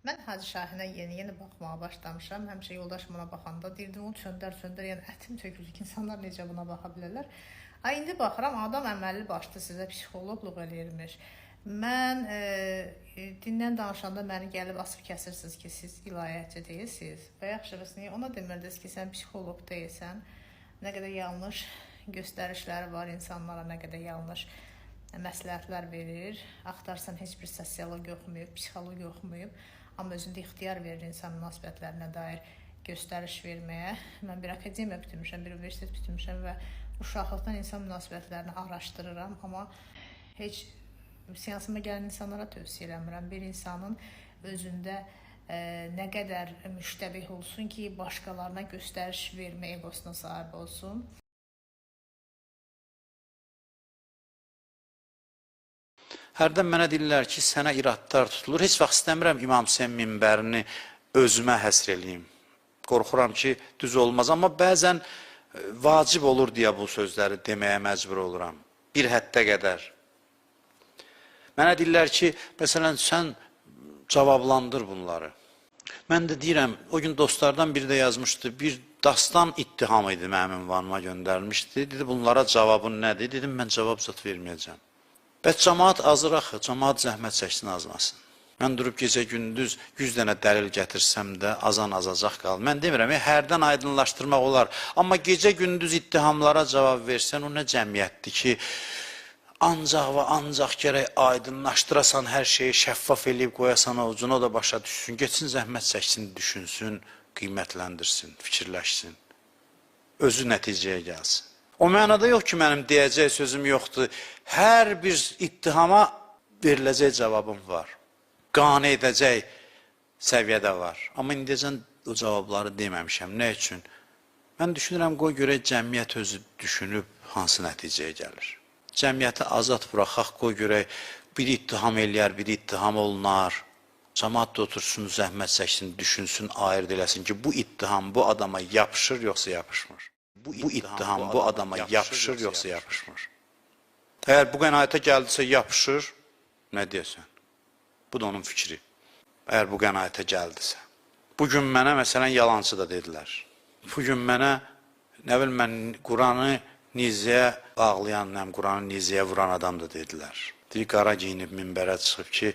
Mən Hacı Şahinə yeni baxmağa başlamışam. Həmişə yoldaşım ona baxanda deyirdim, onu söndər, yəni ətim tökülür ki, insanlar necə buna baxa bilərlər. İndi baxıram, adam əməlli başlı sizə psixoloqluq eləyirmiş. Mən dindən danışanda məni gəlib asıb kəsirsiniz ki, siz ilahiyatçı deyilsiniz. Və yaxşısı niyə ona demirdiniz ki, sən psixoloq deyilsən, nə qədər yanlış göstərişləri var insanlara, nə qədər yanlış məsləhətlər verir. Axtarsan heç bir sosioloq yoxmayıb, psixoloq yoxmayıb. Amma özündə ixtiyar verir insan münasibətlərinə dair göstəriş verməyə. Mən bir akademiya bitirmişəm, bir universitet bitirmişəm və uşaqlıqdan insan münasibətlərini araşdırıram. Amma heç seansıma gələn insanlara tövsiyə eləmirəm. Bir insanın özündə nə qədər müştəbih olsun ki, başqalarına göstəriş vermə egosuna sahib olsun. Hərdən mənə deyirlər ki, sənə iradlar tutulur. Heç vaxt istəmirəm İmam Hüseyin minbərini özümə həsr eləyim. Qorxuram ki, düz olmaz. Amma bəzən vacib olur deyə bu sözləri deməyə məcbur oluram. Bir həddə qədər. Mənə deyirlər ki, məsələn, sən cavablandır bunları. Mən də deyirəm, o gün dostlardan biri də yazmışdı, bir dastan ittiham idi mənim ünvanıma göndərilmişdi. Dedi, bunlara cavabın nədir? Dedim, mən cavab zat verməyəcəm. Bəs cəmaat azır axı, cəmaat zəhmət çəksin, azmasın. Mən durub gecə-gündüz 100 dənə dəlil gətirsəm də azan azacaq qalır. Mən demirəm, hərdən aydınlaşdırmaq olar. Amma gecə-gündüz ittihamlara cavab versən, o nə cəmiyyətdir ki, ancaq və ancaq gərək aydınlaşdırasan, hər şeyi şəffaf eləyib qoyasan avucuna, o da başa düşsün. Geçsin, zəhmət çəksin, düşünsün, qiymətləndirsin, fikirləşsin. Özü nəticəyə gəlsin. O mənada yox ki, mənim deyəcək sözüm yoxdur. Hər bir ittihama veriləcək cavabım var. Qane edəcək səviyyədə var. Amma indiyəcən o cavabları deməmişəm. Nə üçün? Mən düşünürəm, qoy görək cəmiyyət özü düşünüb hansı nəticəyə gəlir. Cəmiyyəti azad buraxaq, qoy görək biri ittiham eləyər, biri ittiham olunar. Cəmaat da otursun, zəhmət çəksin, düşünsün, ayırd eləsin ki, bu ittiham bu adama yapışır, yoxsa yapışmır. Bu ittiham bu adama yapışır, yoxsa yapışmır. Əgər bu qənaətə gəldisə yapışır, nə deyəsən? Bu da onun fikri. Əgər bu qənaətə gəldisə. Bugün mənə, məsələn, yalancı da dedilər. Bugün mənə, nə bilim, mən Quranı nizəyə bağlayan, Quranı nizəyə vuran adam da dedilər. Deyir, qara giyinib minbərə çıxıb ki,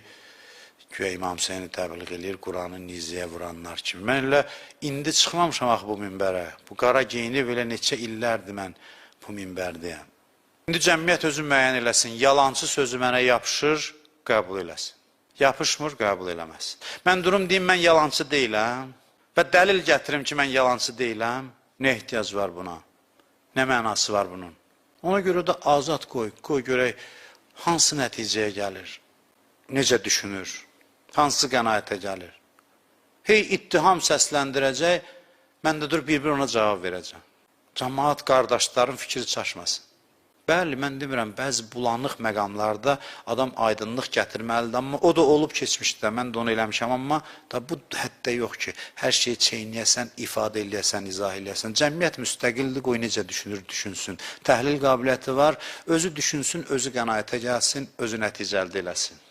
güya İmam Hüseyni təbliğ eləyir, Quranı nizəyə vuranlar kimi. Mən elə indi çıxmamışam axı bu minbərə. Bu qara geyinib elə neçə illərdir mən bu minbərdəyəm. İndi cəmiyyət özü müəyyən eləsin, yalancı sözü mənə yapışır, qəbul eləsin. Yapışmır, qəbul eləməsin. Mən durum deyim, mən yalancı deyiləm və dəlil gətirim ki, mən yalancı deyiləm. Nə ehtiyac var buna? Nə mənası var bunun? Ona görə də azad qoy görək hansı nəticəyə gəlir, necə düşünür, hansı qənaətə gəlir. Hey, ittiham səsləndirəcək, mən də dur bir-bir ona cavab verəcəm. Cəmaat qardaşların fikri çaşmasın. Bəli, mən demirəm, bəzi bulanıq məqamlarda adam aydınlıq gətirməlidir, amma o da olub keçmişdə, mən də onu eləmişəm, amma da bu həddə yox ki, hər şeyi çeynəyəsən, ifadə eləyəsən, izah eləyəsən. Cəmiyyət müstəqildir, qoy necə düşünür, düşünsün. Təhlil qabiliyyəti var, özü düşünsün, özü qənaətə gəlsin, özü nəticə əldə eləsin.